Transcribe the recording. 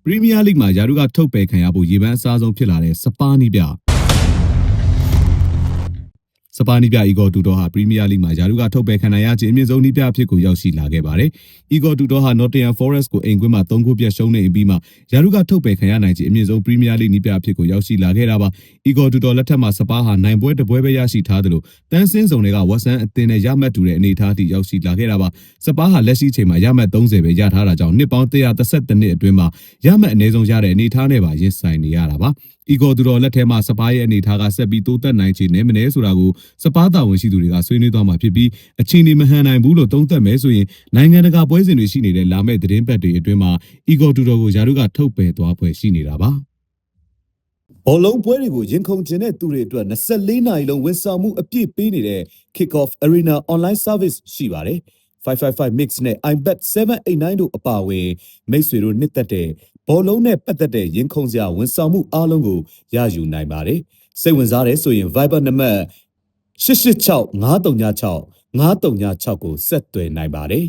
ပရီးမီးယားလိဂ်မှာယာရုကထုတ်ပယ်ခံရဖို့ရေပန်းအစားဆုံးဖြစ်လာတဲ့စပါးနီးပြစပါးနီးပြအီဂေါ်တူတော်ဟာပရီးမီးယားလိဂ်မှာယာရုကထုတ်ပယ်ခံရခြင်းအမြင့်ဆုံးနီးပြအဖြစ်ကိုရောက်ရှိလာခဲ့ပါတယ်။အီဂေါ်တူတော်ဟာ Nottingham Forest ကိုအိမ်ကွင်းမှာ3 ဂိုးပြတ်ရှုံးနေပြီးမှယာရုကထုတ်ပယ်ခံရနိုင်ခြင်းအမြင့်ဆုံးပရီးမီးယားလိဂ်နီးပြအဖြစ်ကိုရောက်ရှိလာခဲ့တာပါ။အီဂေါ်တူတော်လက်ထက်မှာစပါးဟာနိုင်ပွဲတစ်ပွဲပဲရရှိထားသလိုတန်းစင်းစုံတွေကဝက်ဆန်အသင်းနဲ့ရမှတ်တူတဲ့အနေအထားအထိရောက်ရှိလာခဲ့တာပါ။စပါးဟာလက်ရှိချိန်မှာရမှတ်30ပဲရထားတာကြောင့်နှစ်ပေါင်း132နှစ်အတွင်းမှာရမှတ်အနည်းဆုံးရတဲ့အနေအထားနဲ့ပါရင်ဆိုင်နေရတာပါ။အီဂေါ်တူတော်လက်ထဲမှာစပါးရဲ့အနေအထားကဆက်ပြီးတိုးတက်နိုင်ခြေနဲ့မနည်းဆိုတာကိုစပါးတာဝန်ရှိသူတွေကဆွေးနွေးသွားမှာဖြစ်ပြီးအခြေအနေမဟန်နိုင်ဘူးလို့သုံးသပ်မယ်ဆိုရင်နိုင်ငံတကာပွဲစဉ်တွေရှိနေတဲ့လာမယ့်သတင်းပတ်တွေအတွင်းမှာအီဂေါ်တူတော်ကိုယာရုကထုတ်ပယ်သွားဖွယ်ရှိနေတာပါဘောလုံးပွဲတွေကိုရင်ခုန်ကျင်တဲ့သူတွေအတွက်24နာရီလုံးဝန်ဆောင်မှုအပြည့်ပေးနေတဲ့ Kick-Off Arena Online Service ရှိပါတယ်555 Mix နဲ့ iBet 789တို့အပါအဝင်မိတ်ဆွေတို့နှစ်သက်တဲ့ဘောလုံးနဲ့ပတ်သက်တဲ့ရင်ခုန်စရာဝန်ဆောင်မှုအားလုံးကိုရယူနိုင်ပါတယ်စိတ်ဝင်စားတယ်ဆိုရင် Viber နံပါတ်886 536 536ကိုဆက်သွယ်နိုင်ပါတယ်